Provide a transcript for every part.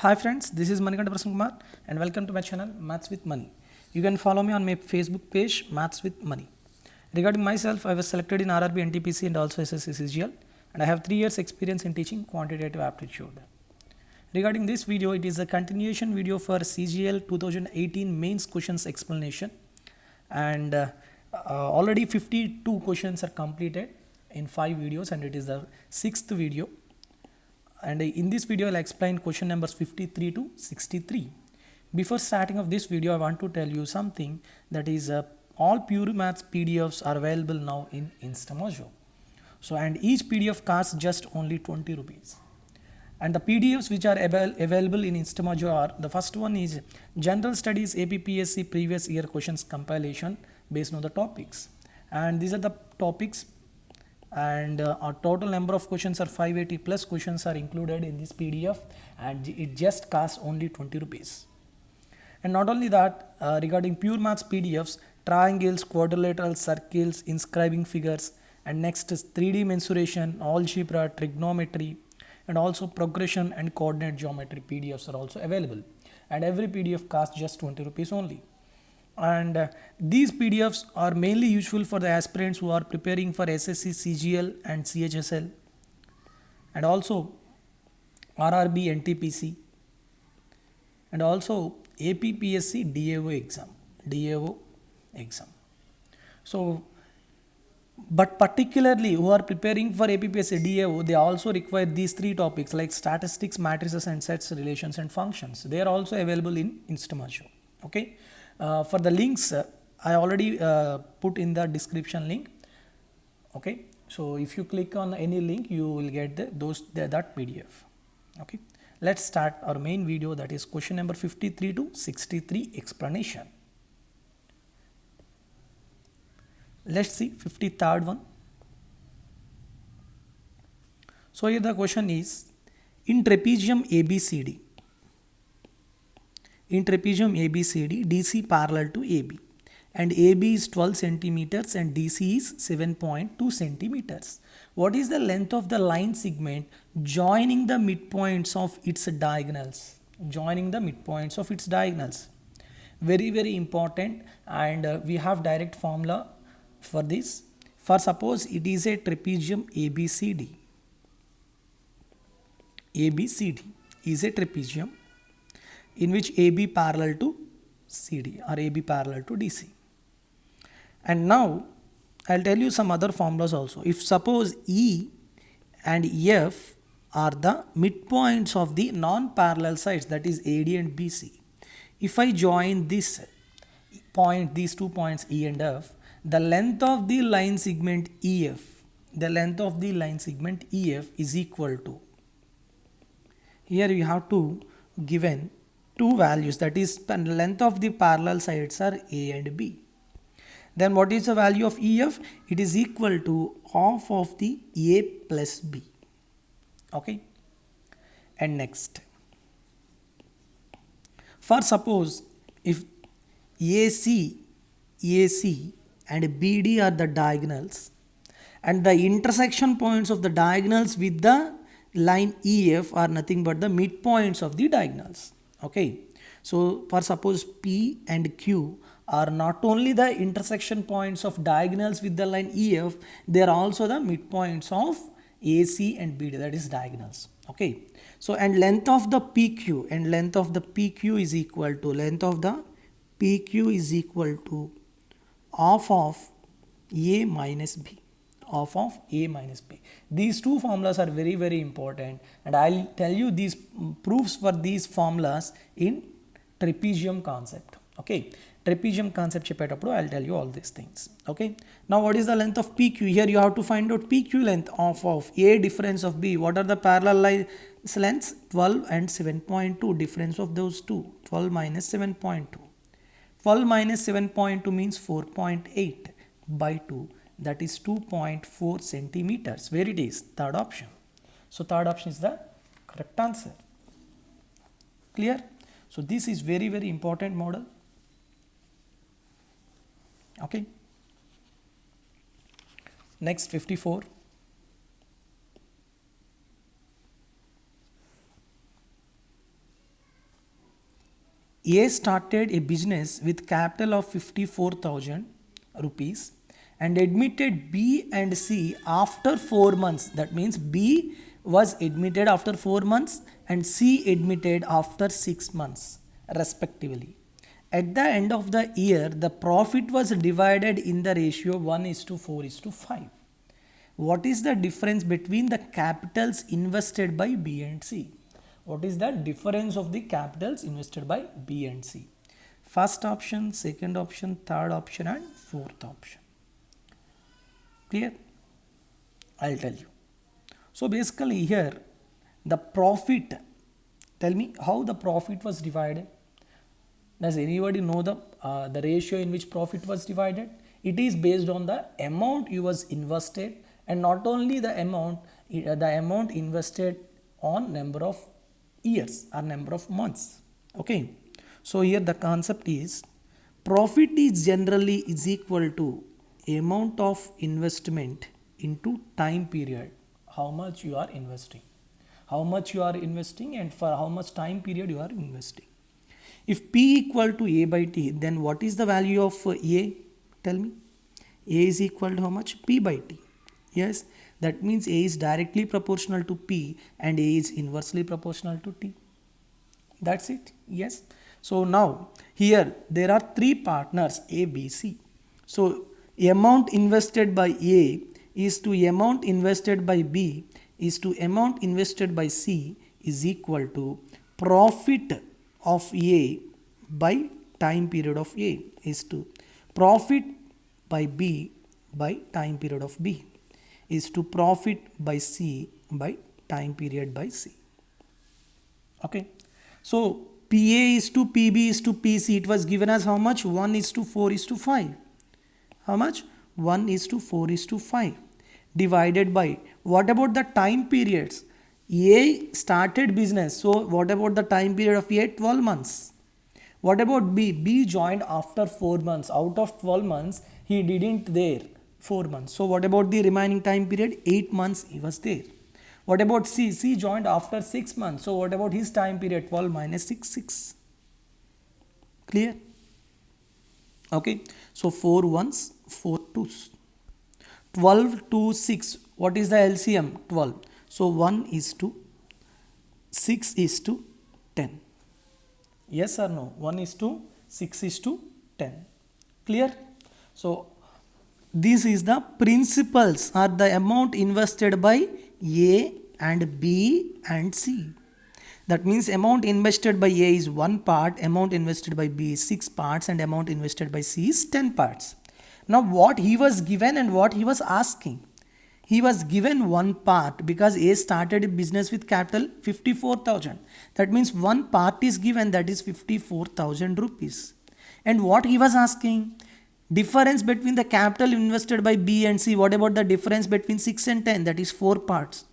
Hi friends, this is Manikanta Prasanna Kumar and welcome to my channel Maths with Money. You can follow me on my Facebook page Maths with Money. Regarding myself, I was selected in RRB NTPC and also SSC CGL and I have 3 years experience in teaching quantitative aptitude. Regarding this video, it is a continuation video for CGL 2018 mains questions explanation and already 52 questions are completed in 5 videos and it is the 6th video. And in this video I'll explain question numbers 53 to 63. Before starting of this video, I want to tell you something, that is all Pure Maths PDFs are available now in Instamojo. So and each PDF costs just only 20 rupees. And the PDFs which are available in Instamojo are, the first one is General Studies APPSC previous year questions compilation based on the topics. And these are the topics, and our total number of questions are 580 plus questions are included in this PDF and it just costs only 20 rupees. And not only that, regarding Pure Maths PDFs, triangles, quadrilaterals, circles, inscribing figures, and next is 3D mensuration, algebra, trigonometry, and also progression and coordinate geometry PDFs are also available. And every PDF costs just 20 rupees only. And these PDFs are mainly useful for the aspirants who are preparing for SSC, CGL and CHSL, and also RRB, NTPC, and also APPSC DAO exam. So, but particularly who are preparing for APPSC DAO, they also require these 3 topics like statistics, matrices and sets, relations and functions. They are also available in Instamojo. Okay. For the links, I already put in the description link. Okay, so if you click on any link, you will get that PDF. Okay, let's start our main video, that is question number 53 to 63 explanation. Let's see 53rd one. So here the question is, in trapezium ABCD. In trapezium ABCD, DC parallel to AB and AB is 12 centimeters and DC is 7.2 centimeters. What is the length of the line segment joining the midpoints of its diagonals? Joining the midpoints of its diagonals. Very, very important, and we have direct formula for this. For suppose it is a trapezium ABCD. ABCD is a trapezium in which AB parallel to CD or AB parallel to DC. And now I'll tell you some other formulas also. If suppose E and F are the midpoints of the non-parallel sides, that is AD and BC. If I join this point, these 2 points E and F, the length of the line segment EF, is equal to, here you have to given 2 values, that is the length of the parallel sides are A and B. Then what is the value of EF? It is equal to half of the A plus B. Okay. And next, for suppose if AC and BD are the diagonals and the intersection points of the diagonals with the line EF are nothing but the midpoints of the diagonals. Okay, so for suppose P and Q are not only the intersection points of diagonals with the line EF, they are also the midpoints of AC and BD, that is diagonals. Okay, so and length of the PQ is equal to half of A minus B. These 2 formulas are very, very important, and I'll tell you these proofs for these formulas in trapezium concept. Okay, trapezium concept cheppetappudu I'll tell you all these things. Okay, now what is the length of PQ? Here you have to find out PQ length of A difference of B. What are the parallel lines lengths? 12 and 7.2, difference of those two. 12 minus 7.2. 12 minus 7.2 means 4.8 by 2. That is 2.4 centimeters. Where it is? Third option. So third option is the correct answer. Clear? So this is very, very important model. Okay. Next 54. A started a business with capital of 54,000 rupees and admitted B and C after 4 months. That means B was admitted after 4 months and C admitted after 6 months respectively. At the end of the year, the profit was divided in the ratio 1:4:5. What is the difference between the capitals invested by B and C? What is the difference of the capitals invested by B and C? First option, second option, third option and fourth option. Clear? I'll tell you. So basically here the profit, tell me how the profit was divided. Does anybody know the ratio in which profit was divided? It is based on the amount you was invested, and not only the amount invested on number of years or number of months. Okay. So here the concept is profit is generally is equal to amount of investment into time period. How much you are investing. How much you are investing and for how much time period you are investing. If P equal to A by T, then what is the value of A? Tell me. A is equal to how much? P by T. Yes, that means A is directly proportional to P and A is inversely proportional to T. That's it. Yes. So now here there are three partners A, B, C. So amount invested by A is to amount invested by B is to amount invested by C is equal to profit of A by time period of A is to profit by B by time period of B is to profit by C by time period by C. Okay. So PA is to PB is to PC. It was given as how much? 1:4:5. How much? 1:4:5 divided by, what about the time periods? A started business. So what about the time period of A? 12 months. What about B? B joined after 4 months. Out of 12 months, he didn't there 4 months. So what about the remaining time period? 8 months he was there. What about C? C joined after 6 months. So what about his time period? 12 minus 6, 6. Clear? Okay. So 4 ones, 4 twos. 12 to 6. What is the LCM? 12. So 1:6:10. Yes or no? 1:6:10. Clear? So this is the principals or the amount invested by A and B and C. That means amount invested by A is 1 part, amount invested by B is 6 parts and amount invested by C is 10 parts. Now what he was given and what he was asking. He was given 1 part because A started a business with capital 54,000. That means 1 part is given, that is 54,000 rupees. And what he was asking? Difference between the capital invested by B and C. What about the difference between 6 and 10? That is 4 parts.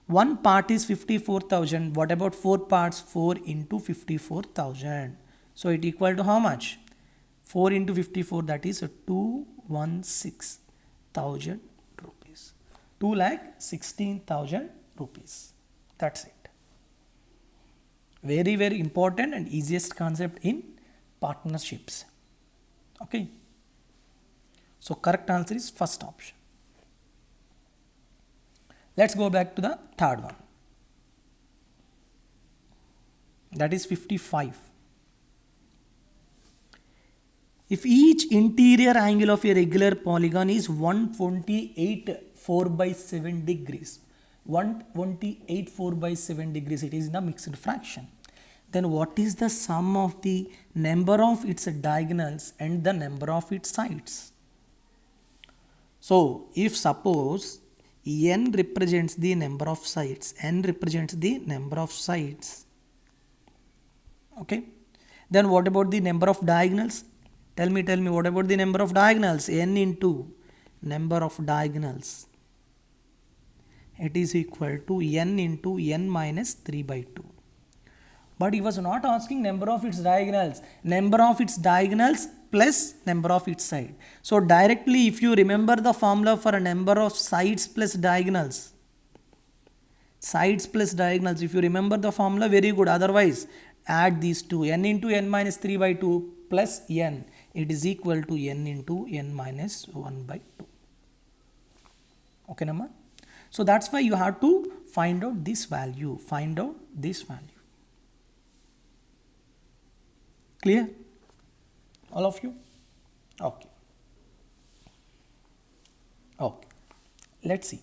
1 part is 54,000. What about 4 parts? 4 into 54,000. So it equal to how much? 4 into 54, that is 216,000 rupees. 2,16,000 rupees. That's it. Very, very important and easiest concept in partnerships. Okay. So correct answer is first option. Let's go back to the third one. That is 55. If each interior angle of a regular polygon is 128 4/7 degrees, 128 4/7 degrees, it is in a mixed fraction. Then what is the sum of the number of its diagonals and the number of its sides? So if suppose n represents the number of sides, n represents the number of sides, okay, then what about the number of diagonals? Tell me what about the number of diagonals? N into number of diagonals, it is equal to n into n minus 3/2. But he was not asking number of its diagonals. Number of its diagonals plus number of its side. So directly if you remember the formula for a number of sides plus diagonals, if you remember the formula, very good. Otherwise add these two, n into n minus 3 by 2 plus n, it is equal to n into n minus 1 by 2. Okay, Nama? So that's why you have to find out this value, Clear? All of you? Okay. Okay. Let's see.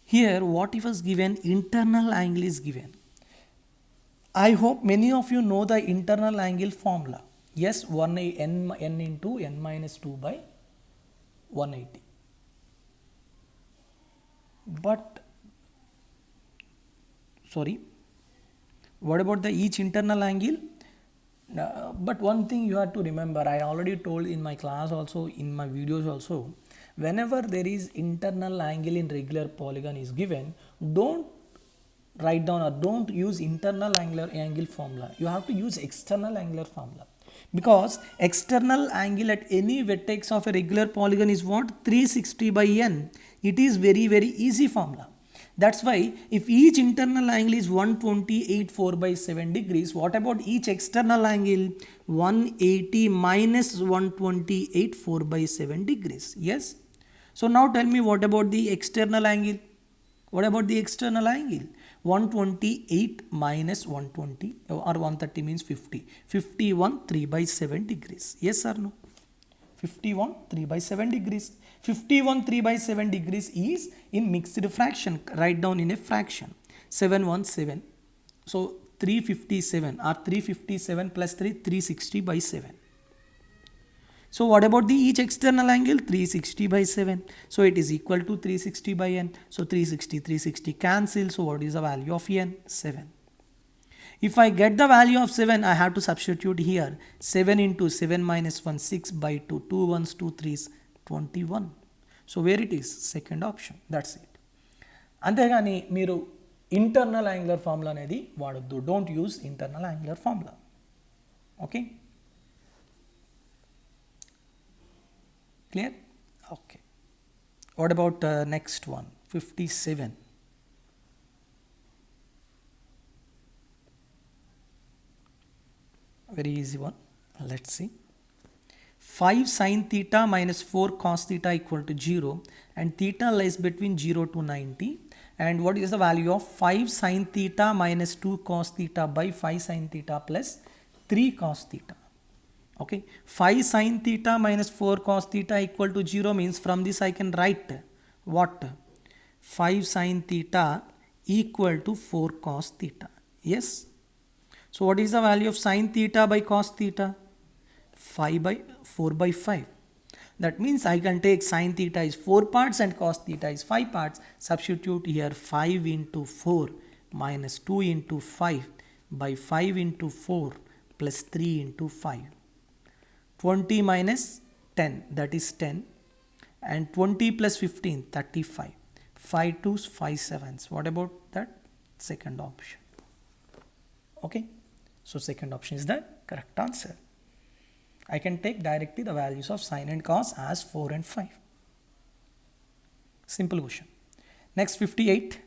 Here, what if is given? Internal angle is given. I hope many of you know the internal angle formula. Yes, n into n minus 2 by 180. But, sorry, what about the each internal angle? But one thing you have to remember, I already told in my class also, in my videos also, whenever there is internal angle in regular polygon is given, don't write down or don't use internal angular angle formula. You have to use external angular formula, because external angle at any vertex of a regular polygon is what? 360 by n. It is very easy formula. That's why if each internal angle is 128.4 by 7 degrees, what about each external angle? 180 minus 128.4 by 7 degrees. Yes. So now tell me, what about the external angle? What about the external angle? 128 minus 120 or 130 means 50. 51 3 by 7 degrees. Yes or no? 51 3 by 7 degrees. 51 3 by 7 degrees is in mixed fraction. Write down in a fraction. 717. So 357 or 357 plus 3, 360 by 7. So what about the each external angle? 360 by 7. So it is equal to 360 by n. So 360 cancel. So what is the value of n? 7. If I get the value of 7, I have to substitute here. 7 into 7 minus 1, 6 by 2. 2 ones, 2 threes, 21. So where it is? Second option. That's it. అంతేగాని మీరు internal angular formula అనేది వాడొద్దు. Don't use internal angular formula. Okay, clear? Okay. What about next one? 57. Very easy one. Let's see. 5 sin theta minus 4 cos theta equal to 0, and theta lies between 0 to 90. And what is the value of 5 sin theta minus 2 cos theta by 5 sin theta plus 3 cos theta? Okay, 5 sin theta minus 4 cos theta equal to 0 means from this I can write what? 5 sin theta equal to 4 cos theta. Yes. So what is the value of sin theta by cos theta? 5 by 4 by 5. That means I can take sin theta is 4 parts and cos theta is 5 parts. Substitute here 5 into 4 minus 2 into 5 by 5 into 4 plus 3 into 5. 20 minus 10, that is 10, and 20 plus 15, 35. 5 2s, 5 7s. What about that? Second option. Okay, so second option is the correct answer. I can take directly the values of sin and cos as 4 and 5. Simple question. Next, 58.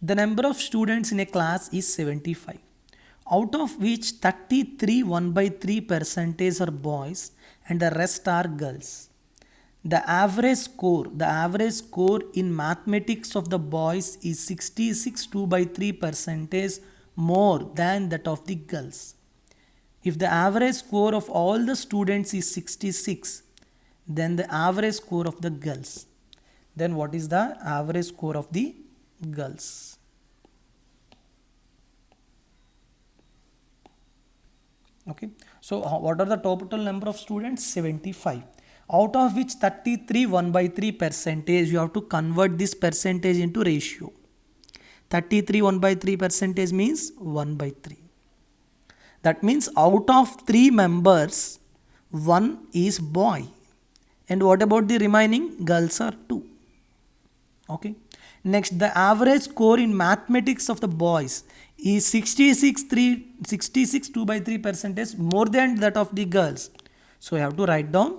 The number of students in a class is 75, out of which 33 1 by 3 percentage are boys and the rest are girls. The average score in mathematics of the boys is 66 2 by 3 percentage more than that of the girls. If the average score of all the students is 66, then the average score of the girls. Then what is the average score of the girls? Okay, so what are the total number of students? 75, out of which 33 1 by 3 percentage, you have to convert this percentage into ratio. 33 1 by 3 percentage means 1 by 3. That means out of 3 members, 1 is boy, and what about the remaining? Girls are 2. Okay, next, the average score in mathematics of the boys is 66 2 by 3 percentage more than that of the girls. So you have to write down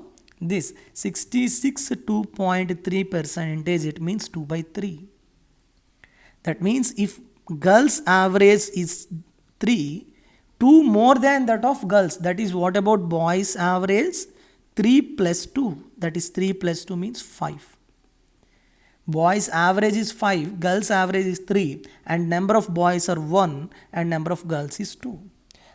This 66 2.3 percentage, it means 2 by 3. That means if girls average is 3, 2 more than that of girls. That is, what about boys average? 3 plus 2. That is 3 plus 2 means 5. Boys average is 5, girls average is 3, and number of boys are 1 and number of girls is 2.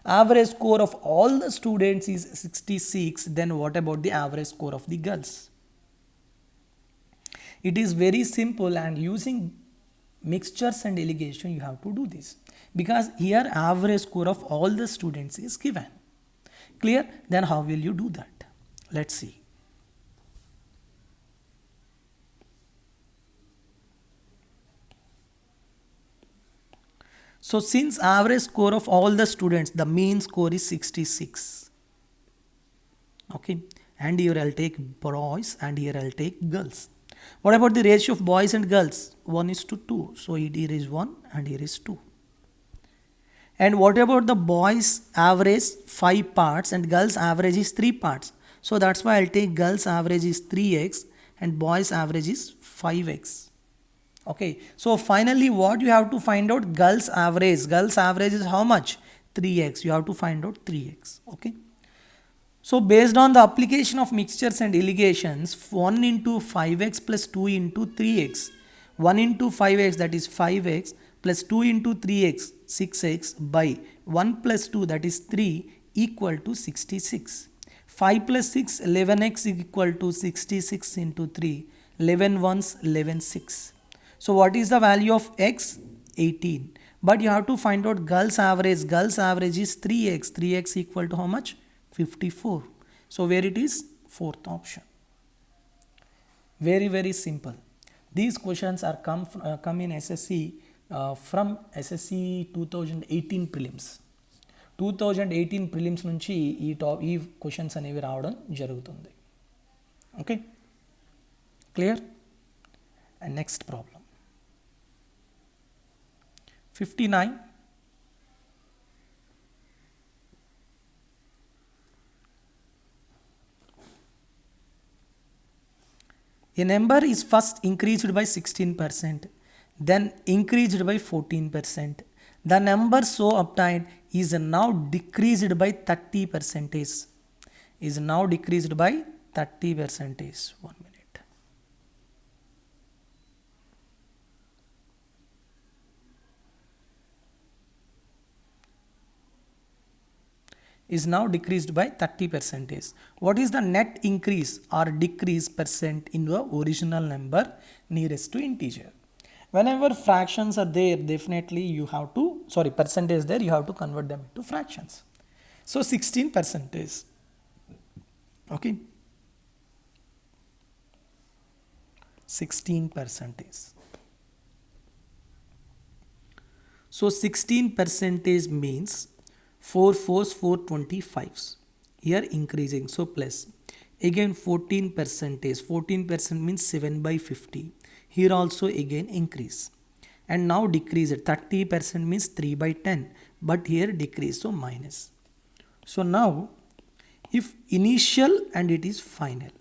Average score of all the students is 66. Then what about the average score of the girls? It is very simple, and using mixtures and alligation you have to do this, because here average score of all the students is given. Clear? Then how will you do that? Let's see. So since average score of all the students, the mean score is 66. Okay, and here I'll take boys and here I'll take girls. What about the ratio of boys and girls? 1:2. So here is 1 and here is 2. And what about the boys average 5 parts and girls average is 3 parts? So that's why I'll take girls average is 3x and boys average is 5x. Okay, so finally what you have to find out? Girls average. Girls average is how much? 3x. You have to find out 3x. Okay. So based on the application of mixtures and alligations, 1 into 5x plus 2 into 3x. 1 into 5x, that is 5x, plus 2 into 3x, 6x, by 1 plus 2, that is 3, equal to 66. 5 plus 6, 11x, equal to 66 into 3. 11 ones, 11 6. So what is the value of x? 18. But you have to find out girls average. Girls average is 3x. 3x equal to how much? 54. So where it is? Fourth option. Very, very simple. These questions are come in SSC from SSC 2018 prelims. 2018 prelims నుంచి ఈ questions అనేవి రావడం జరుగుతుంది. Okay, clear? And next problem 59. A number is first increased by 16%, then increased by 14%. The number so obtained is now decreased by 30%. Is now decreased by 30%. 1 minute. Is now decreased by 30%. What is the net increase or decrease percent in the original number nearest to integer? Whenever fractions are there, definitely you have to, percentage there, you have to convert them into fractions. So 16%. Okay, 16%. So 16% means 4 4s 4 25s. Here increasing, so plus. Again 14%. 14% means 7 by 50. Here also again increase. And now decrease it. 30% means 3 by 10. But here decrease, so minus. So now if initial and it is final.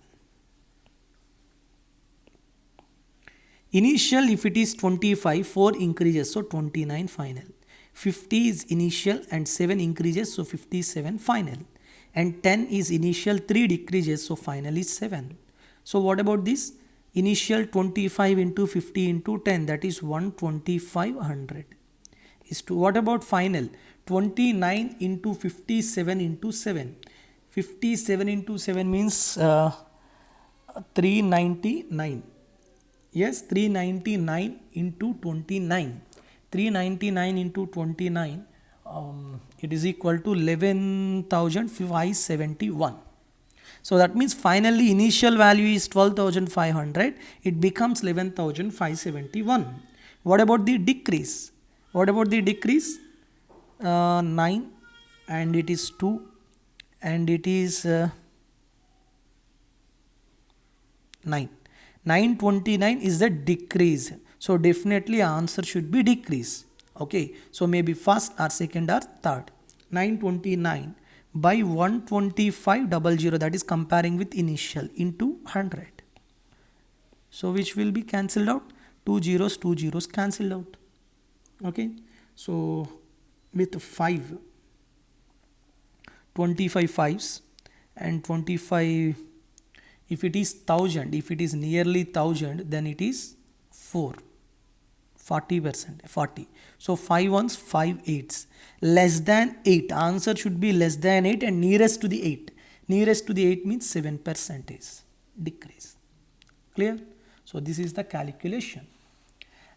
Initial, if it is 25, 4 increases, so 29 final. 50 is initial and 7 increases, so 57 final. And 10 is initial, 3 decreases, so final is 7. So what about this? Initial 25 into 50 into 10, that is 12500. Is to what about final? 29 into 57 into 7. 57 into 7 means 399. Yes, 399 into 29. 399 into 29, it is equal to 11,571. So that means finally initial value is 12,500. It becomes 11,571. What about the decrease? What about the decrease? 9 and it is 2 and it is 9. 929 is the decrease. So definitely answer should be decrease. Okay, so maybe first or second or third. 929 by 12500, that is comparing with initial, into 100. So which will be cancelled out? Two zeros cancelled out. Okay, so with 25 fives and 25, if it is 1000, if it is nearly 1000, then it is 40%, 40. So 5 ones, 5 eights, less than 8. Answer should be less than 8 and nearest to the 8. Nearest to the 8 means 7% decrease. Clear? So this is the calculation.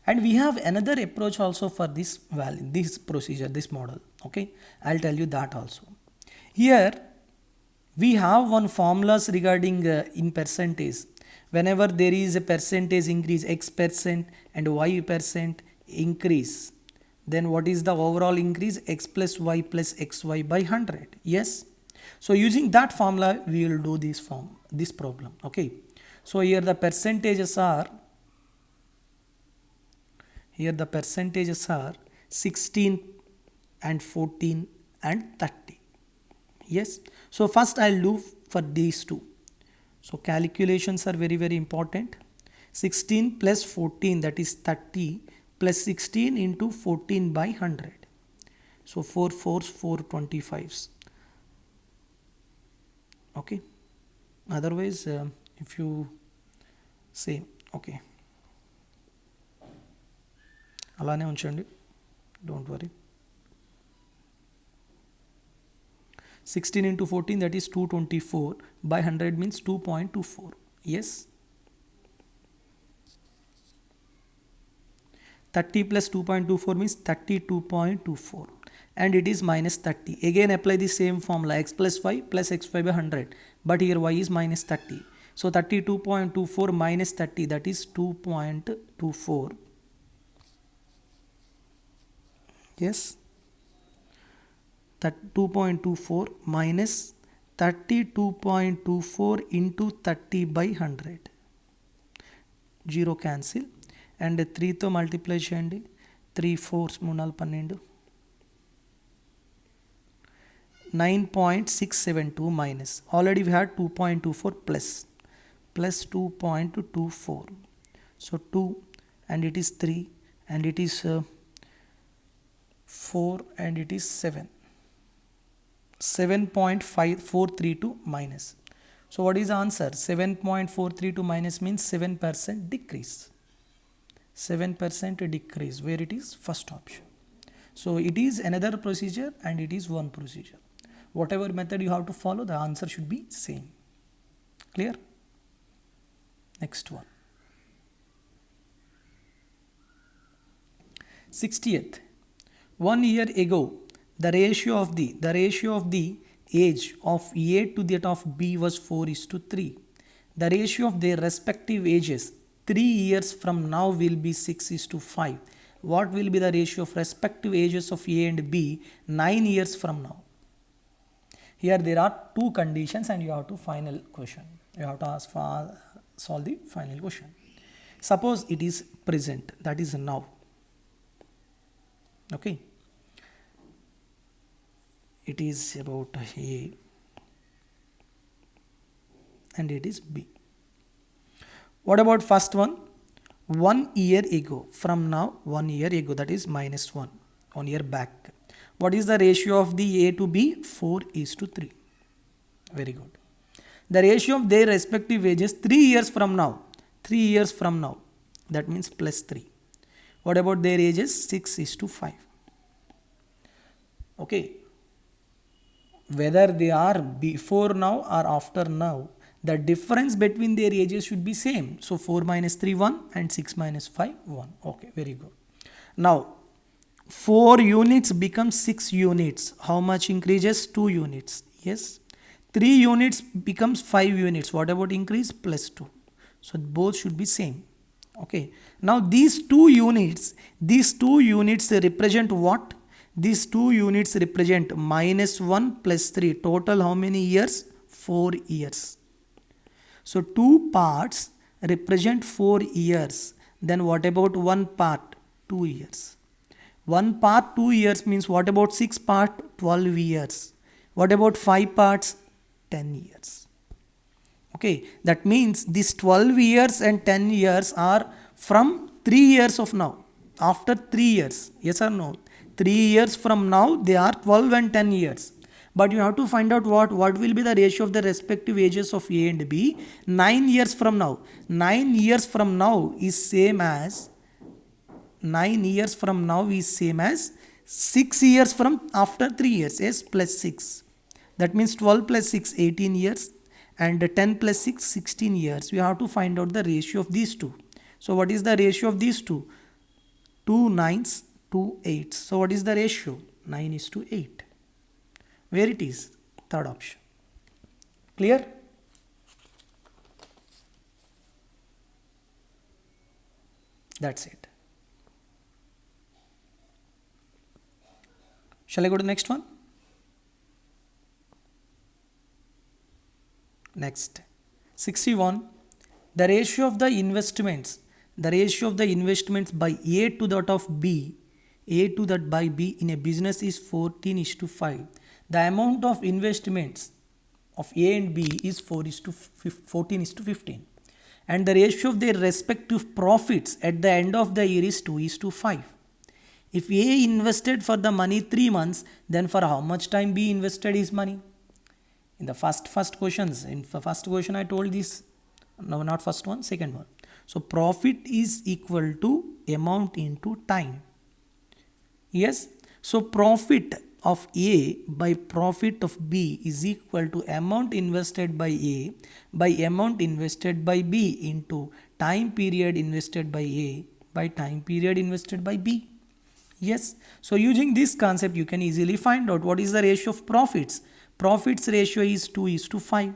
And we have another approach also for this value, this procedure, this model. Okay, I'll tell you that also. Here we have one formulas regarding in percentage. Whenever there is a percentage increase, x% and y% increase, then what is the overall increase? X plus y plus xy by 100. Yes. So using that formula, we will do this problem. Okay. So here the percentages are 16 and 14 and 30. Yes. So first I'll do for these two. So calculations are very, very important. 16 plus 14, that is 30, plus 16 into 14 by 100. So 4 4s, 4 25s. Okay. Otherwise, if you say, okay, alane unchandi, don't worry. 16 into 14, that is 224, by 100 means 2.24. Yes. 30 plus 2.24 means 32.24, and it is minus 30. Again apply the same formula, x plus y plus xy by 100, but here y is minus 30. So 32.24 minus 30, that is 2.24. Yes. That 2.24 minus 32.24 into 30 by 100. 0 cancel. And 3 to multiply cheyandi. 3 4s 3 12. 9.672 minus. Already we had 2.24 plus 2.24. So 2, and it is 3, and it is 4, and it is 7. 7.432 minus. So what is the answer? 7.432 minus means 7% decrease. 7% decrease, where it is first option. So it is another procedure and it is one procedure. Whatever method you have to follow, the answer should be same. Clear? Next one. 60th. 1 year ago, the ratio of the age of A to that of B was 4:3. The ratio of their respective ages 3 years from now will be 6:5. What will be the ratio of respective ages of A and B 9 years from now? Here there are two conditions and you have to final question. You have to solve the final question. Suppose it is present, that is now. Okay. It is about A and it is B. What about first one? 1 year ago. From now, 1 year ago, that is minus 1 year back. What is the ratio of the A to B? 4:3. Very good. The ratio of their respective ages 3 years from now. 3 years from now. That means plus 3. What about their ages? 6:5. Okay. Whether they are before now or after now, the difference between their ages should be same. So 4 minus 3, 1, and 6 minus 5, 1. Okay, very good. Now, 4 units become 6 units. How much increases? 2 units. Yes. 3 units becomes 5 units. What about increase? Plus 2. So both should be same. Okay. Now these 2 units represent what? These 2 units represent minus 1 plus 3. Total how many years? 4 years. So 2 parts represent 4 years. Then what about 1 part? 2 years. 1 part 2 years means what about 6 part? 12 years. What about 5 parts? 10 years. Okay, that means these 12 years and 10 years are from 3 years of now. After 3 years, yes or no? 3 years from now, they are 12 and 10 years. But you have to find out what will be the ratio of the respective ages of A and B 9 years from now. 9 years from now is same as 9 years from now is same as 6 years from after 3 years. Yes, plus 6. That means 12 plus 6, 18 years, and 10 plus 6, 16 years. We have to find out the ratio of these two. So what is the ratio of these two? 2 9s, 2 8s. So what is the ratio? 9 is to 8. Where it is? Third option. Clear? That's it. Shall I go to the next one? Next. 61. The ratio of the investments by A to that of B, A to that by B in a business is 14:5. The amount of investments of A and B is 14:15. And the ratio of their respective profits at the end of the year is 2:5. If A invested for the money 3 months, then for how much time B invested his money? In the first questions, in the first question I told this, no, not first one, second one. So profit is equal to amount into time. Yes, so profit of A by profit of B is equal to amount invested by A by amount invested by B into time period invested by A by time period invested by B. Yes, so using this concept you can easily find out what is the ratio of profits. Profits ratio is 2:5.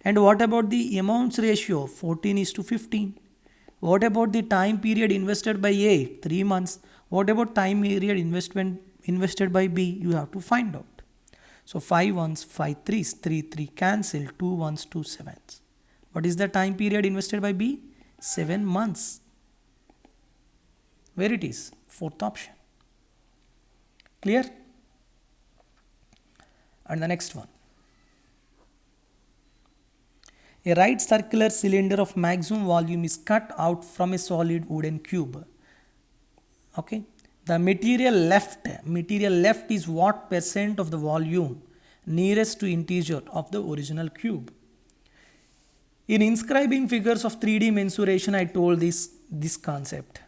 And what about the amounts ratio? 14:15. What about the time period invested by A? 3 months. What about time period invested by B? You have to find out. So 5 ones, 5 threes, 3 3 cancel, 2 ones, 2 sevens. What is the time period invested by B? 7 months. Where it is? Fourth option. Clear? And the next one. A right circular cylinder of maximum volume is cut out from a solid wooden cube. Okay. The material left is what percent of the volume nearest to integer of the original cube. In inscribing figures of 3D mensuration, I told this concept.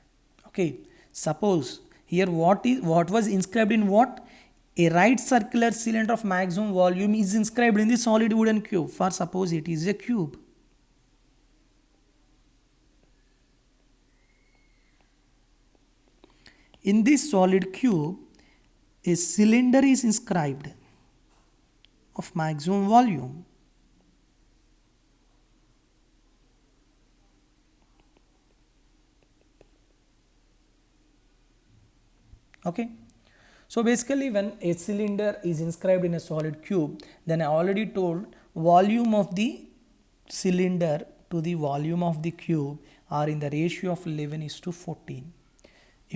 Okay. Suppose here what was inscribed in what? A right circular cylinder of maximum volume is inscribed in the solid wooden cube. For suppose it is a cube. In this solid cube, a cylinder is inscribed of maximum volume. Okay. So basically when a cylinder is inscribed in a solid cube, then I already told volume of the cylinder to the volume of the cube are in the ratio of 11:14.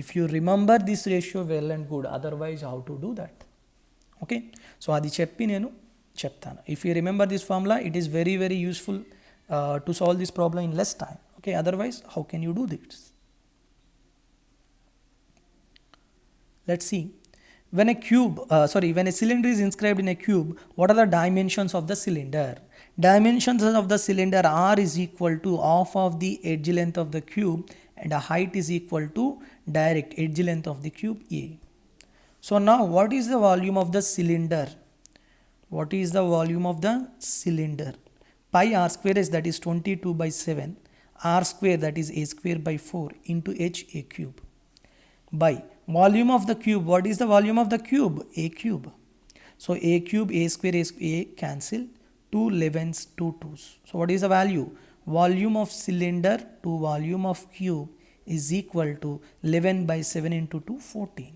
If you remember this ratio, well and good, otherwise how to do that? Okay, so adi cheppi nenu cheptanu. If you remember this formula, it is very useful to solve this problem in less time. Okay, otherwise how can you do this? Let's see. When a cylinder is inscribed in a cube, what are the dimensions of the cylinder? Dimensions of the cylinder R is equal to half of the edge length of the cube, and the height is equal to direct edge length of the cube A. So now what is the volume of the cylinder? What is the volume of the cylinder? Pi r square is, that is 22/7, r square, that is a square by 4 into h a cube, by volume of the cube. What is the volume of the cube? A cube. So a cube, a square, a cancel, 2 11s, 2 2s. So what is the value? Volume of cylinder to volume of cube is equal to 11/7 into 2, 14.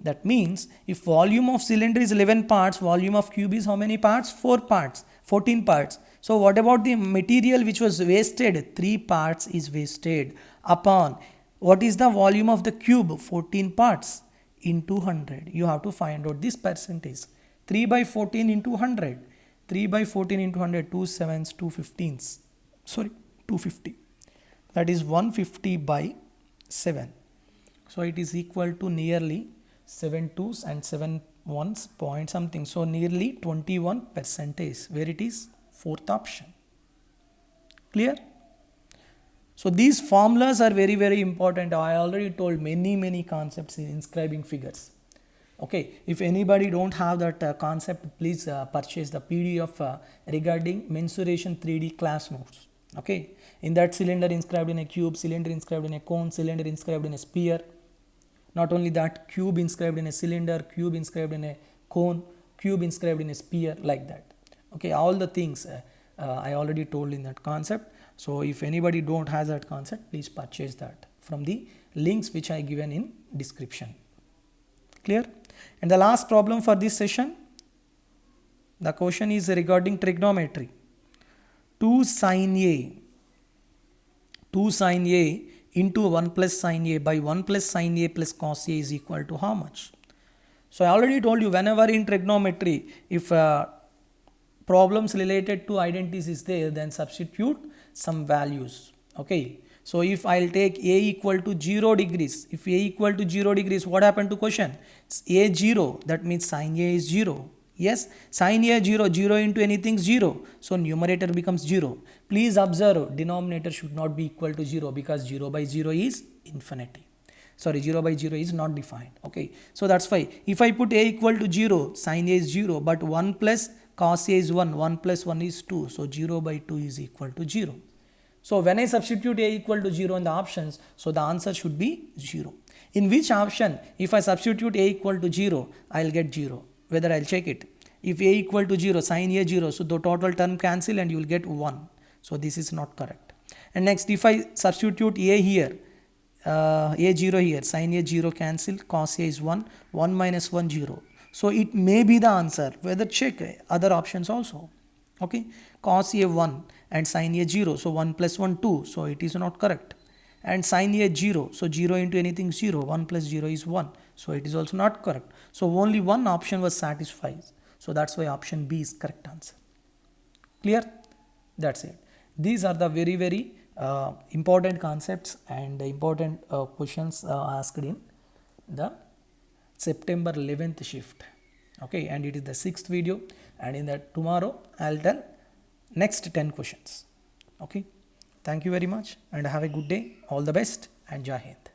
That means if volume of cylinder is 11 parts, volume of cube is how many parts? 4 parts, 14 parts. So what about the material which was wasted? 3 parts is wasted upon what is the volume of the cube? 14 parts into 100. You have to find out this percentage. 3 by 14 into 100. 3 by 14 into 100, 2 sevens, 2 15s. Sorry, 250. That is 150 by 7. So it is equal to nearly 7 twos and 7 ones point something. So nearly 21%, where it is fourth option. Clear? So these formulas are very, very important. I already told many concepts in inscribing figures. Okay, if anybody don't have that concept, please purchase the PDF regarding mensuration 3D class notes. Okay, in that cylinder inscribed in a cube, cylinder inscribed in a cone, cylinder inscribed in a sphere. Not only that, cube inscribed in a cylinder, cube inscribed in a cone, cube inscribed in a sphere, like that. Okay, all the things I already told in that concept. So if anybody don't has that concept, please purchase that from the links which I given in description. Clear? And the last problem for this session, the question is regarding trigonometry. 2 sin A into 1 plus sin A by 1 plus sin A plus cos A is equal to how much? So I already told you, whenever in trigonometry, if problems related to identities is there, then substitute some values. Okay, so if I'll take A equal to 0 degrees, if A equal to 0 degrees, what happened to question? A 0, that means sin A is 0. Yes, sin A 0, 0 into anything 0. So numerator becomes 0. Please observe, denominator should not be equal to 0 because 0 by 0 is infinity. Sorry, 0 by 0 is not defined. Okay, so that's why if I put A equal to 0, sin A is 0, but 1 plus cos A is 1, 1 plus 1 is 2. So 0 by 2 is equal to 0. So when I substitute A equal to 0 in the options, so the answer should be 0. In which option, if I substitute A equal to 0, I'll get 0. Whether I'll check it. If A equal to 0, sin A 0, so the total term cancel and you will get 1. So this is not correct. And next, if I substitute A here, A 0 here, sin A 0 cancel, cos A is 1, 1 minus 1 0. So it may be the answer. Whether check other options also. Okay, cos A 1 and sin A 0, so 1 plus 1 2, so it is not correct. And sin A 0, so 0 into anything 0, 1 plus 0 is 1, so it is also not correct. So only one option was satisfied. So that's why option B is correct answer. Clear? That's it. These are the very important concepts and important questions asked in the September 11th shift. Okay, and it is the 6th video, and in that tomorrow I'll tell next 10 questions. Okay, thank you very much and have a good day. All the best and Jai Hind.